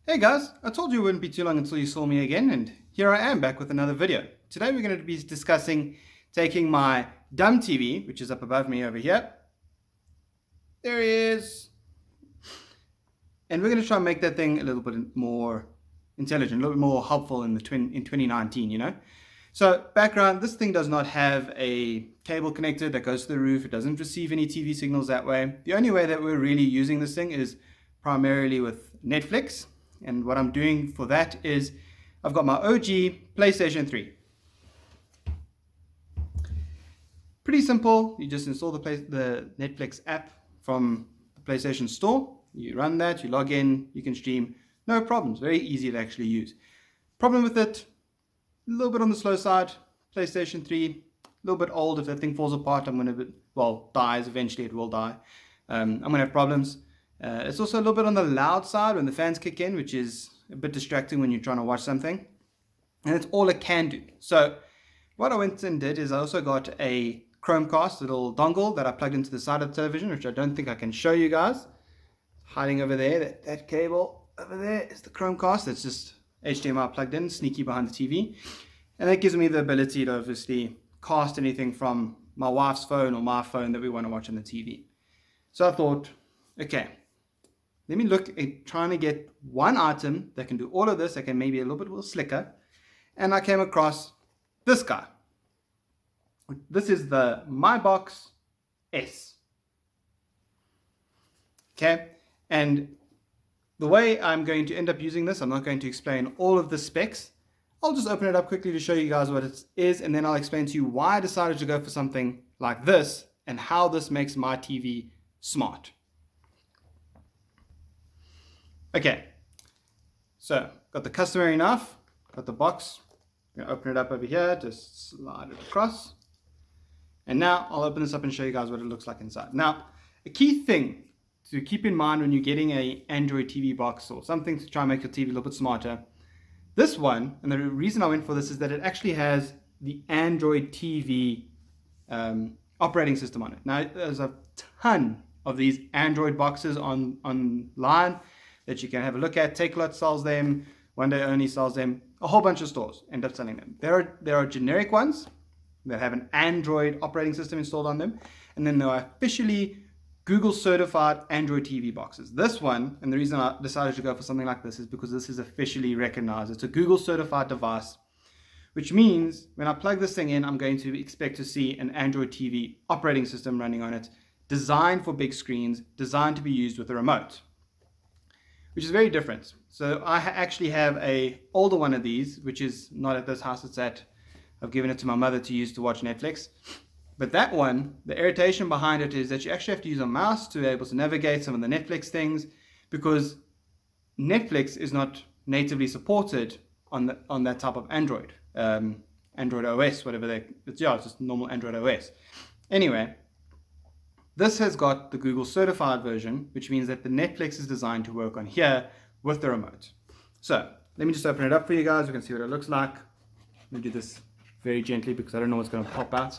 Hey guys, I told you it wouldn't be too long until you saw me again, and here I am back with another video. Today we're going to be discussing taking my dumb TV, which is up above me over here. There he is. And we're going to try and make that thing a little bit more intelligent, a little bit more helpful in 2019, you know. So background, this thing does not have a cable connector that goes to the roof. It doesn't receive any TV signals that way. The only way that we're really using this thing is primarily with Netflix. And what I'm doing for that is I've got my OG PlayStation 3. Pretty simple. You just install the Netflix app from the PlayStation Store. You run that, you log in, you can stream. No problems. Very easy to actually use. Problem with it, a little bit on the slow side. PlayStation 3, a little bit old. If that thing falls apart, I'm going to, dies. Eventually it will die. I'm going to have problems. It's also a little bit on the loud side when the fans kick in, which is a bit distracting when you're trying to watch something. And it's all it can do. So what I went and did is I also got a Chromecast, little dongle that I plugged into the side of the television, which I don't think I can show you guys. Hiding over there, that cable over there is the Chromecast. It's just HDMI plugged in, sneaky behind the TV. And that gives me the ability to obviously cast anything from my wife's phone or my phone that we want to watch on the TV. So I thought, okay, let me look at trying to get one item that can do all of this, that can maybe a little bit more slicker. And I came across this guy. This is the Mi Box S. Okay, and the way I'm going to end up using this, I'm not going to explain all of the specs. I'll just open it up quickly to show you guys what it is, and then I'll explain to you why I decided to go for something like this and how this makes my TV smart. Okay, so got the customary knife, got the box. I'm going to open it up over here, just slide it across. And now I'll open this up and show you guys what it looks like inside. Now, a key thing to keep in mind when you're getting an Android TV box or something to try and make your TV a little bit smarter, this one, and the reason I went for this is that it actually has the Android TV operating system on it. Now, there's a ton of these Android boxes online that you can have a look at. Takealot sells them, One Day Only sells them, a whole bunch of stores end up selling them. There are generic ones that have an Android operating system installed on them, and then there are officially Google certified Android TV boxes. This one, and the reason I decided to go for something like this is because this is officially recognized. It's a Google certified device, which means when I plug this thing in, I'm going to expect to see an Android TV operating system running on it, designed for big screens, designed to be used with a remote, which is very different. So I actually have a older one of these, which is not at this house, I've given it to my mother to use to watch Netflix. But that one, the irritation behind it is that you actually have to use a mouse to be able to navigate some of the Netflix things, because Netflix is not natively supported on that type of Android. Android OS, it's just normal Android OS. Anyway, this has got the Google certified version, which means that the Netflix is designed to work on here with the remote. So let me just open it up for you guys. You can see what it looks like. Let me do this very gently because I don't know what's going to pop out.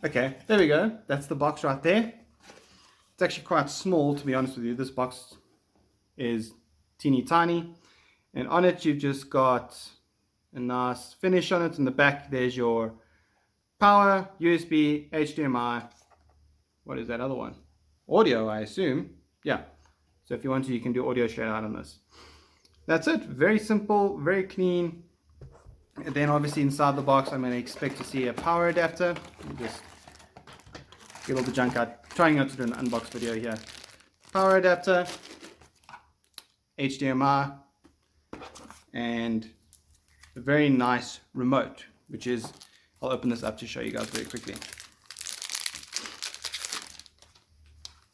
Okay, there we go. That's the box right there. It's actually quite small, to be honest with you. This box is teeny tiny. And on it, you've just got a nice finish on it. In the back, there's your power, USB, HDMI. What is that other one? Audio, I assume. Yeah. So if you want to, you can do audio straight out on this. That's it. Very simple, very clean. And then obviously inside the box, I'm going to expect to see a power adapter. Just get all the junk out. Trying not to do an unbox video here. Power adapter, HDMI, and a very nice remote, which is, I'll open this up to show you guys very quickly.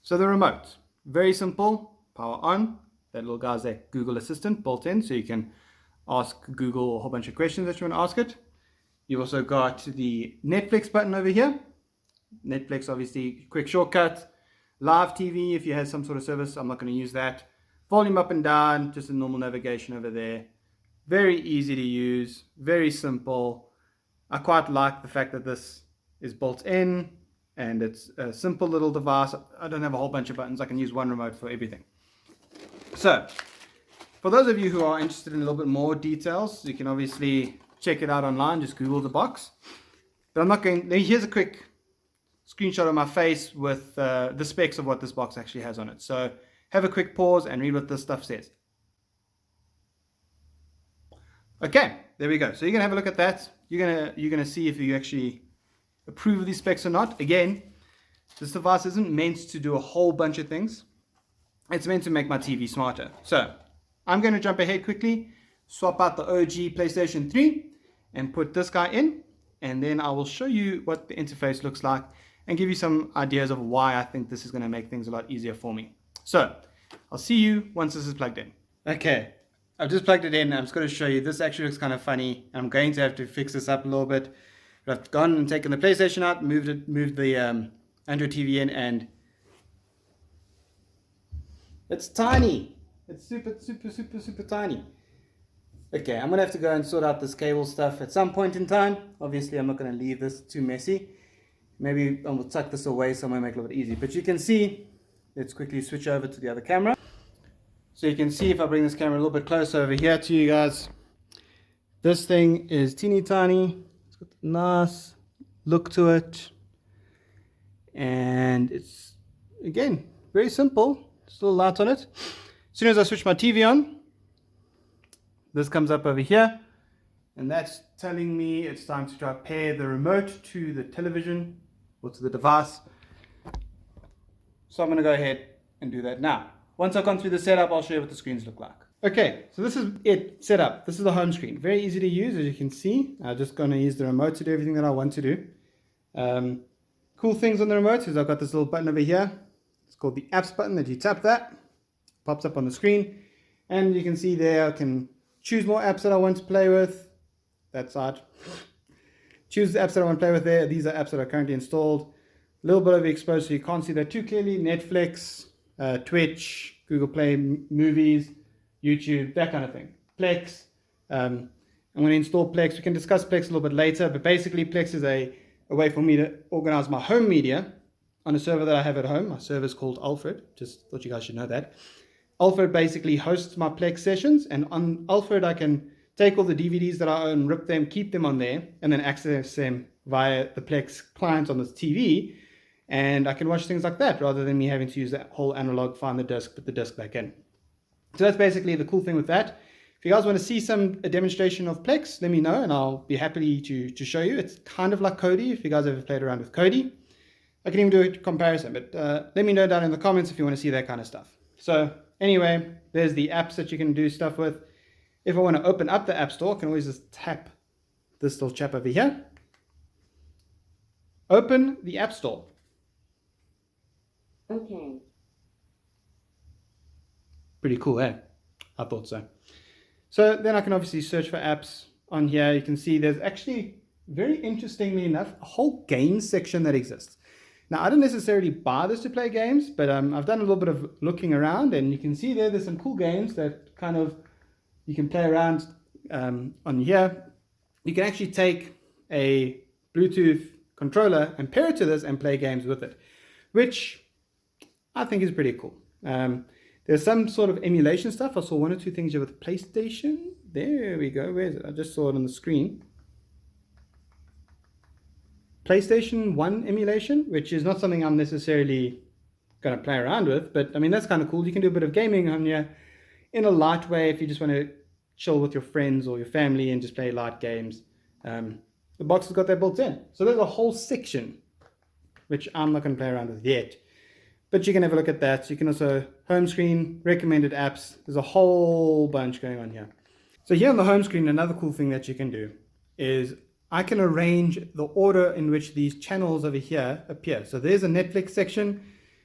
So the remote, very simple, power on. That little guy's a Google Assistant built in, so you can ask Google a whole bunch of questions that you want to ask it. You've also got the Netflix button over here. Netflix, obviously, quick shortcut. Live TV, if you have some sort of service, I'm not going to use that. Volume up and down, just a normal navigation over there. Very easy to use, very simple. I quite like the fact that this is built in and it's a simple little device. I don't have a whole bunch of buttons. I can use one remote for everything. So For those of you who are interested in a little bit more details, you can obviously check it out online. Just Google the box. But I'm not going. Here's a quick screenshot of my face with the specs of what this box actually has on it. So have a quick pause and read what this stuff says. Okay, there we go. So you're gonna have a look at that. You're gonna see if you actually approve of these specs or not. Again, this device isn't meant to do a whole bunch of things. It's meant to make my TV smarter. So I'm going to jump ahead quickly, swap out the OG PlayStation 3 and put this guy in, and then I will show you what the interface looks like and give you some ideas of why I think this is going to make things a lot easier for me. So I'll see you once this is plugged in. Okay, I've just plugged it in. I'm just going to show you. This actually looks kind of funny. I'm going to have to fix this up a little bit. But I've gone and taken the PlayStation out, moved the Android TV in, and it's tiny. It's super tiny. Okay, I'm going to have to go and sort out this cable stuff at some point in time. Obviously, I'm not going to leave this too messy. Maybe I will tuck this away somewhere, make it a little bit easy. But you can see, let's quickly switch over to the other camera. So you can see if I bring this camera a little bit closer over here to you guys, this thing is teeny tiny. It's got a nice look to it. And it's, again, very simple. Still a light on it. As soon as I switch my TV on, this comes up over here, and that's telling me it's time to pair the remote to the television or to the device. So I'm going to go ahead and do that now. Once I've gone through the setup, I'll show you what the screens look like. Okay, so this is it set up. This is the home screen. Very easy to use, as you can see. I'm just going to use the remote to do everything that I want to do. Cool things on the remote is I've got this little button over here. It's called the apps button. That you tap that, pops up on the screen, and you can see there I can choose more apps that I want to play with. That side. Choose the apps that I want to play with there. These are apps that are currently installed. A little bit of exposed so you can't see that too clearly. Netflix, Twitch, Google Play Movies, YouTube, that kind of thing. Plex. I'm going to install Plex. We can discuss Plex a little bit later, but basically Plex is a way for me to organize my home media on a server that I have at home. My server is called Alfred. Just thought you guys should know that. Alfred basically hosts my Plex sessions, and on Alfred I can take all the DVDs that I own, rip them, keep them on there, and then access them via the Plex client on this TV, and I can watch things like that rather than me having to use that whole analog, find the disc, put the disc back in. So that's basically the cool thing with that. If you guys want to see a demonstration of Plex, let me know and I'll be happy to show you. It's kind of like Kodi, if you guys ever played around with Kodi. I can even do a comparison, but let me know down in the comments if you want to see that kind of stuff. So anyway, there's the apps that you can do stuff with. If I want to open up the App Store, I can always just tap this little chap over here. Open the App Store. Okay. Pretty cool, eh? I thought so. So then I can obviously search for apps on here. You can see there's actually, very interestingly enough, a whole games section that exists. Now, I don't necessarily buy this to play games, but I've done a little bit of looking around, and you can see there's some cool games that kind of you can play around on here. You can actually take a Bluetooth controller and pair it to this and play games with it, which I think is pretty cool. There's some sort of emulation stuff. I saw one or two things here with PlayStation. There we go. Where is it? I just saw it on the screen. PlayStation 1 emulation, which is not something I'm necessarily going to play around with, but I mean, that's kind of cool. You can do a bit of gaming on here in a light way if you just want to chill with your friends or your family and just play light games. The box has got that built in. So there's a whole section, which I'm not going to play around with yet. But you can have a look at that. You can also home screen, recommended apps. There's a whole bunch going on here. So here on the home screen, another cool thing that you can do is I can arrange the order in which these channels over here appear. So there's a Netflix section,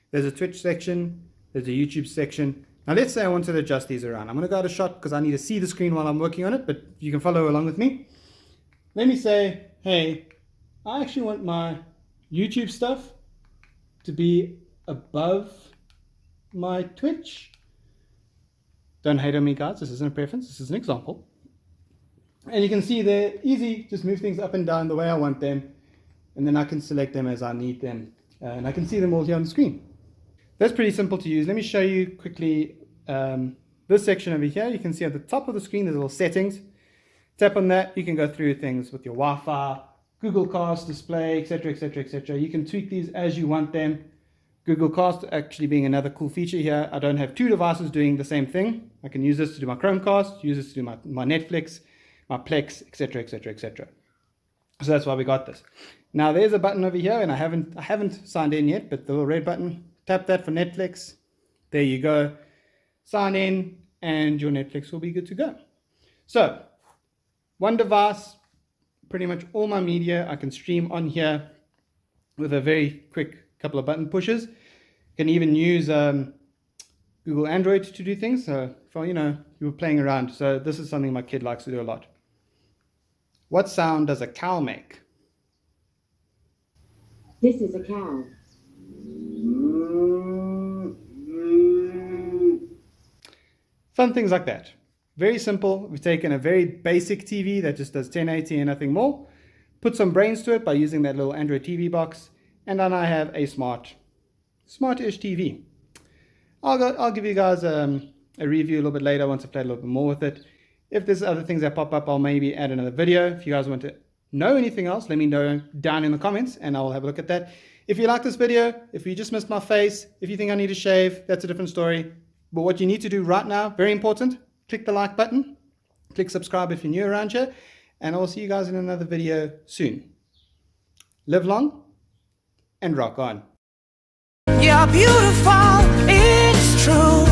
there's a Twitch section, there's a YouTube section. Now let's say I wanted to adjust these around. I'm going to go out a shot because I need to see the screen while I'm working on it, but you can follow along with me. Let me say, hey, I actually want my YouTube stuff to be above my Twitch. Don't hate on me, guys. This isn't a preference. This is an example. And you can see they're easy. Just move things up and down the way I want them. And then I can select them as I need them. And I can see them all here on the screen. That's pretty simple to use. Let me show you quickly This section over here, you can see at the top of the screen, there's little settings. Tap on that, you can go through things with your Wi-Fi, Google Cast display, etc., etc., etc. You can tweak these as you want them. Google Cast actually being another cool feature here. I don't have two devices doing the same thing. I can use this to do my Chromecast, use this to do my Netflix, my Plex, etc., etc., etc. So that's why we got this. Now there's a button over here, and I haven't signed in yet, but the little red button, tap that for Netflix. There you go. Sign in, and your Netflix will be good to go. So one device, pretty much all my media I can stream on here with a very quick couple of button pushes. Can even use Google Android to do things. So for, you were playing around. So this is something my kid likes to do a lot. What sound does a cow make? This is a cow. Fun things like that. Very simple. We've taken a very basic TV that just does 1080 and nothing more, put some brains to it by using that little Android TV box, and then I have a smart-ish TV. I'll give you guys a review a little bit later once I've played a little bit more with it. If there's other things that pop up, I'll maybe add another video. If you guys want to know anything else, let me know down in the comments and I'll have a look at that. If you like this video, if you just missed my face, if you think I need to shave, that's a different story. But what you need to do right now, very important, click the like button, click subscribe if you're new around here, and I'll see you guys in another video soon. Live long and rock on. You're beautiful, it's true.